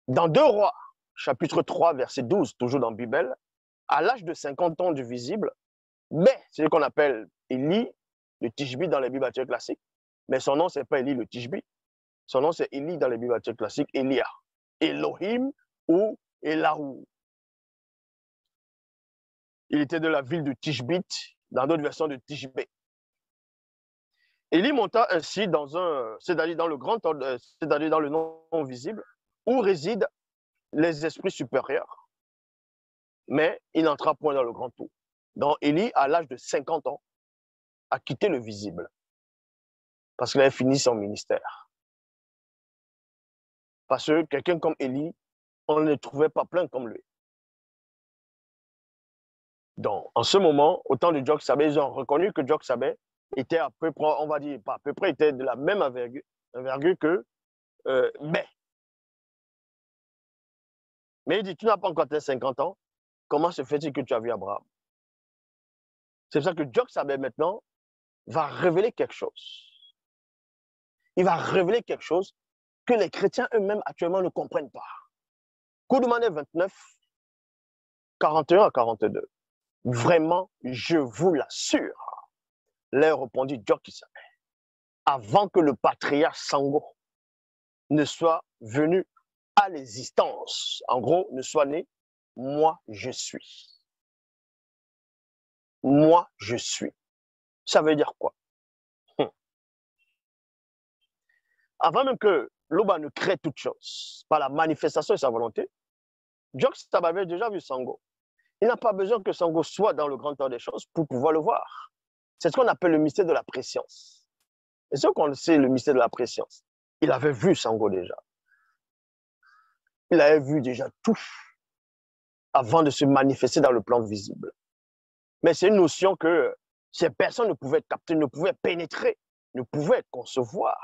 Dans 2 Rois, chapitre 3, verset 12, toujours dans la Bible, à l'âge de 50 ans du visible, mais c'est ce qu'on appelle Élie, le Tishbi dans les Bibles classiques, mais son nom, ce n'est pas Élie le Tishbi. Son nom, c'est Élie dans les Bibles classiques, Elia, Elohim ou Elahu. Il était de la ville de Tishbit, dans d'autres versions de Tishbé. Élie monta ainsi c'est-à-dire dans le grand, c'est-à-dire dans le non visible, où résident les esprits supérieurs, mais il n'entra point dans le grand tour. Donc Élie, à l'âge de 50 ans, a quitté le visible, parce qu'il avait fini son ministère. Parce que quelqu'un comme Élie, on ne le trouvait pas plein comme lui. Donc, en ce moment, au temps de Joksabé, ils ont reconnu que Joksabé était à peu près, on va dire, pas à peu près, était de la même envergure que mais. Mais il dit, tu n'as pas encore tes 50 ans, comment se fait-il que tu as vu Abraham? C'est pour ça que Joksabé maintenant va révéler quelque chose. Il va révéler quelque chose que les chrétiens eux-mêmes actuellement ne comprennent pas. Koudoumané 29, 41 à 42. Vraiment, je vous l'assure, leur répondit Joksabé, avant que le patriarche Sango ne soit venu à l'existence, en gros, ne soit né, moi je suis. Moi je suis. Ça veut dire quoi? Avant même que Loba ne crée toute chose par la manifestation de sa volonté, Joksabé avait déjà vu Sango. Il n'a pas besoin que Sango soit dans le grand temps des choses pour pouvoir le voir. C'est ce qu'on appelle le mystère de la préscience. Et ce qu'on sait, le mystère de la préscience, il avait vu Sango déjà. Il avait vu déjà tout avant de se manifester dans le plan visible. Mais c'est une notion que ces personnes ne pouvaient capter, ne pouvaient pénétrer, ne pouvaient concevoir.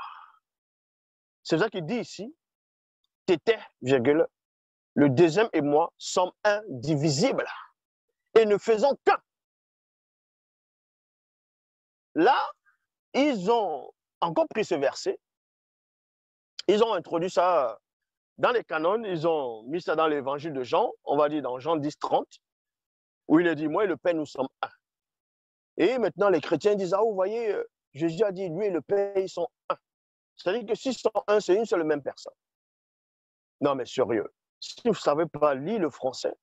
C'est ça qu'il dit ici, Tété, virgule, le deuxième et moi sommes indivisibles et ne faisons qu'un. Là, ils ont encore pris ce verset, ils ont introduit ça dans les canons, ils ont mis ça dans l'évangile de Jean, on va dire dans Jean 10, 30, où il est dit, moi et le Père, nous sommes un. Et maintenant, les chrétiens disent, ah, vous voyez, Jésus a dit, lui et le Père, ils sont un. C'est-à-dire que s'ils sont un, c'est une seule même personne. Non, mais sérieux, si vous ne savez pas lire le français,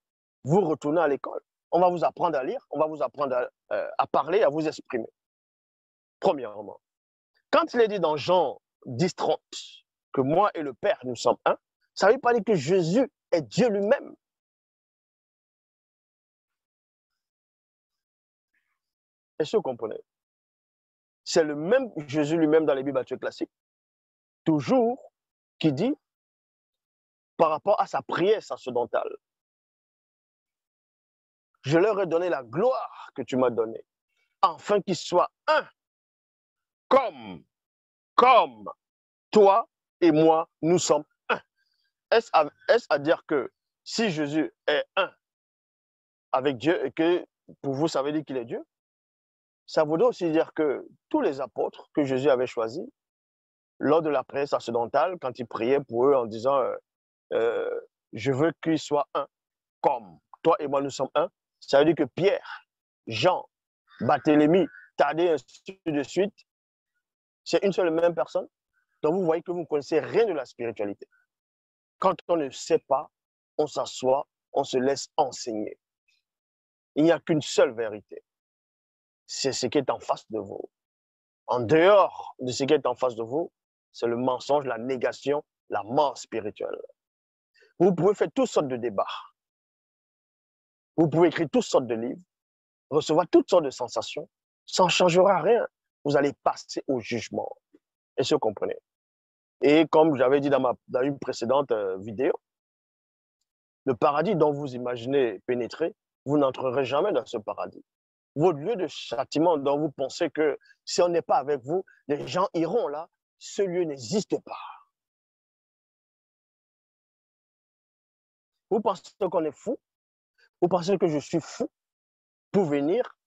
vous retournez à l'école. On va vous apprendre à lire, on va vous apprendre à parler, à vous exprimer. Premièrement, quand il est dit dans Jean 10, 30 que moi et le Père, nous sommes un, ça ne veut pas dire que Jésus est Dieu lui-même. Est-ce que vous comprenez? C'est le même Jésus lui-même dans les Bibles classiques, toujours, qui dit, par rapport à sa prière sacerdotale, je leur ai donné la gloire que tu m'as donnée, afin qu'ils soient un, comme toi et moi, nous sommes un. Est-ce à dire que si Jésus est un avec Dieu et que pour vous, ça veut dire qu'il est Dieu? Ça voudrait aussi dire que tous les apôtres que Jésus avait choisis, lors de la prière sacerdotale, quand il priait pour eux en disant je veux qu'ils soient un, comme toi et moi nous sommes un, ça veut dire que Pierre, Jean, Barthélemy, Thaddée, ainsi de suite, c'est une seule et même personne. Donc vous voyez que vous ne connaissez rien de la spiritualité. Quand on ne sait pas, on s'assoit, on se laisse enseigner. Il n'y a qu'une seule vérité. C'est ce qui est en face de vous. En dehors de ce qui est en face de vous, c'est le mensonge, la négation, la mort spirituelle. Vous pouvez faire toutes sortes de débats. Vous pouvez écrire toutes sortes de livres, recevoir toutes sortes de sensations. Ça ne changera rien. Vous allez passer au jugement. Est-ce que vous comprenez? Et comme j'avais dit dans une précédente vidéo, le paradis dont vous imaginez pénétrer, vous n'entrerez jamais dans ce paradis. Votre lieu de châtiment dont vous pensez que si on n'est pas avec vous, les gens iront là, ce lieu n'existe pas. Vous pensez qu'on est fou? Vous pensez que je suis fou pour venir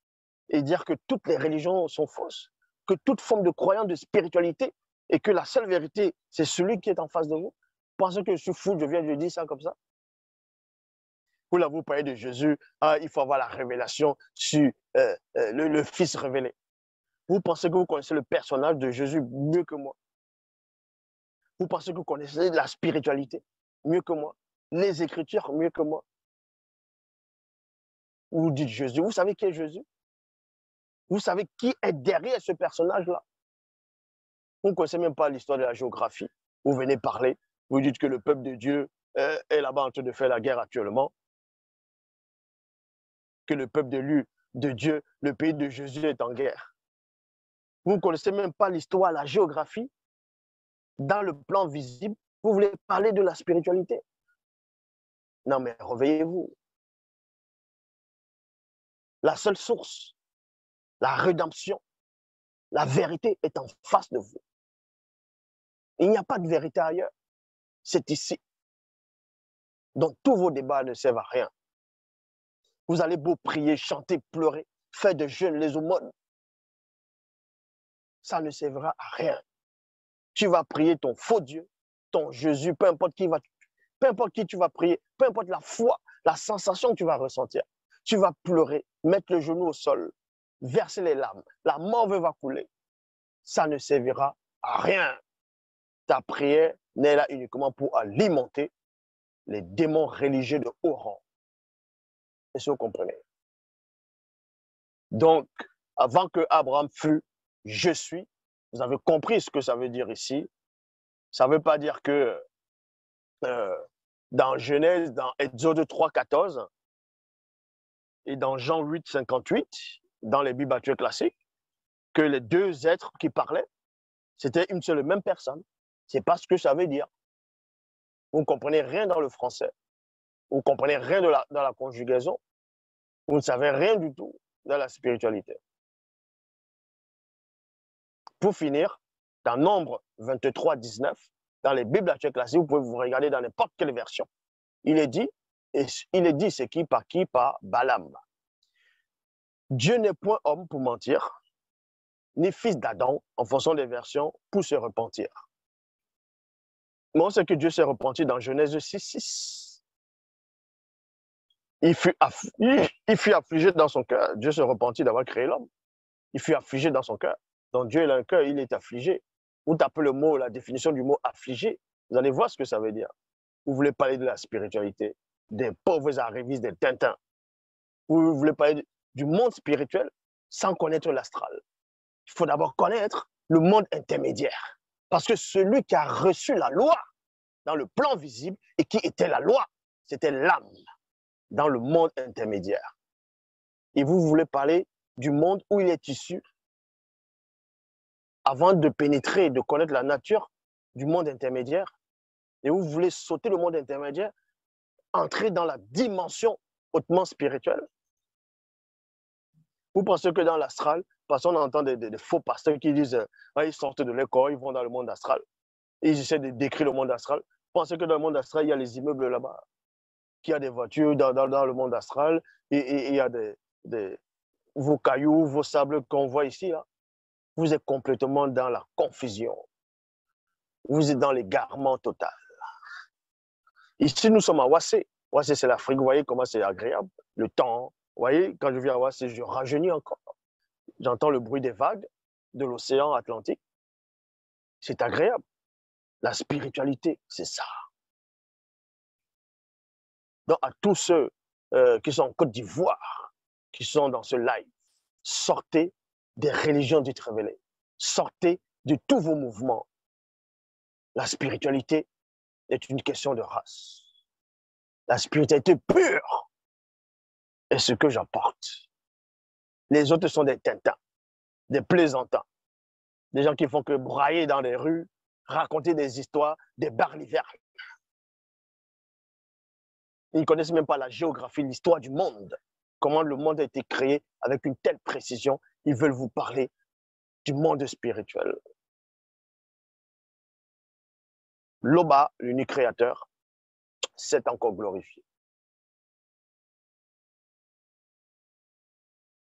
et dire que toutes les religions sont fausses, que toute forme de croyance, de spiritualité, et que la seule vérité, c'est celui qui est en face de vous? pensez que je suis fou, je viens de dire ça comme ça? Vous là, vous parlez de Jésus, il faut avoir la révélation sur le Fils révélé. Vous pensez que vous connaissez le personnage de Jésus mieux que moi? Vous pensez que vous connaissez la spiritualité mieux que moi? Les Écritures mieux que moi? Vous dites Jésus, vous savez qui est Jésus? Vous savez qui est derrière ce personnage-là? Vous ne connaissez même pas l'histoire de la géographie. Vous venez parler, vous dites que le peuple de Dieu est là-bas en train de faire la guerre actuellement, que le peuple de Dieu, le pays de Jésus est en guerre. Vous ne connaissez même pas l'histoire, la géographie. Dans le plan visible, vous voulez parler de la spiritualité. Non, mais réveillez-vous. La seule source, la rédemption, la vérité est en face de vous. Il n'y a pas de vérité ailleurs. C'est ici. Donc, tous vos débats ne servent à rien. Vous allez beau prier, chanter, pleurer, faire de jeûnes, les aumônes. Ça ne servira à rien. Tu vas prier ton faux Dieu, ton Jésus, peu importe qui tu vas prier, peu importe la foi, la sensation que tu vas ressentir. Tu vas pleurer, mettre le genou au sol, verser les larmes. La morve va couler. Ça ne servira à rien. Ta prière n'est là uniquement pour alimenter les démons religieux de haut rang. Est-ce que vous comprenez? Donc, avant que Abraham fût « je suis », vous avez compris ce que ça veut dire ici. Ça ne veut pas dire que dans Genèse, dans Exode 3, 14 et dans Jean 8, 58, dans les Bibles actuelles classiques, que les deux êtres qui parlaient, c'était une seule et même personne. Ce n'est pas ce que ça veut dire. Vous ne comprenez rien dans le français. Vous ne comprenez rien dans la conjugaison. Vous ne savez rien du tout dans la spiritualité. Pour finir, dans Nombre 23, 19, dans les Bibles actuelles classiques, vous pouvez vous regarder dans n'importe quelle version. Il est dit, c'est qui? Par Balaam. Dieu n'est point homme pour mentir, ni fils d'Adam, en fonction des versions, pour se repentir. Mais on sait que Dieu s'est repenti dans Genèse 6, 6. Il fut affligé dans son cœur. Dieu se repentit d'avoir créé l'homme. Il fut affligé dans son cœur. Donc Dieu, il a un cœur, il est affligé. Vous tapez le mot, la définition du mot affligé, vous allez voir ce que ça veut dire. Vous voulez parler de la spiritualité, des pauvres arrivistes, des tintins. Vous voulez parler du monde spirituel sans connaître l'astral. Il faut d'abord connaître le monde intermédiaire. Parce que celui qui a reçu la loi dans le plan visible et qui était la loi, c'était l'âme dans le monde intermédiaire. Et vous voulez parler du monde où il est issu avant de pénétrer et de connaître la nature du monde intermédiaire. Et vous voulez sauter le monde intermédiaire, entrer dans la dimension hautement spirituelle. Vous pensez que dans l'astral, parce qu'on entend des faux pasteurs qui disent ils sortent de leur corps, ils vont dans le monde astral. Et ils essaient de décrire le monde astral. Vous pensez que dans le monde astral, il y a les immeubles là-bas, qu'il y a des voitures dans le monde astral, et il y a vos cailloux, vos sables qu'on voit ici, là. Vous êtes complètement dans la confusion. Vous êtes dans l'égarement total. Ici, nous sommes à Ouassé. Ouassé, c'est l'Afrique. Vous voyez comment c'est agréable. Le temps, vous voyez, quand je viens à Ouassé, je rajeunis encore. J'entends le bruit des vagues de l'océan Atlantique. C'est agréable. La spiritualité, c'est ça. Donc, à tous ceux qui sont en Côte d'Ivoire, qui sont dans ce live, sortez des religions dites révélées. Sortez de tous vos mouvements. La spiritualité est une question de race. La spiritualité pure est ce que j'apporte. Les autres sont des tintins, des plaisantins, des gens qui font que brailler dans les rues, raconter des histoires, des barlivernes. Ils ne connaissent même pas la géographie, l'histoire du monde. Comment le monde a été créé avec une telle précision. Ils veulent vous parler du monde spirituel. L'Oba, l'unique créateur, s'est encore glorifié.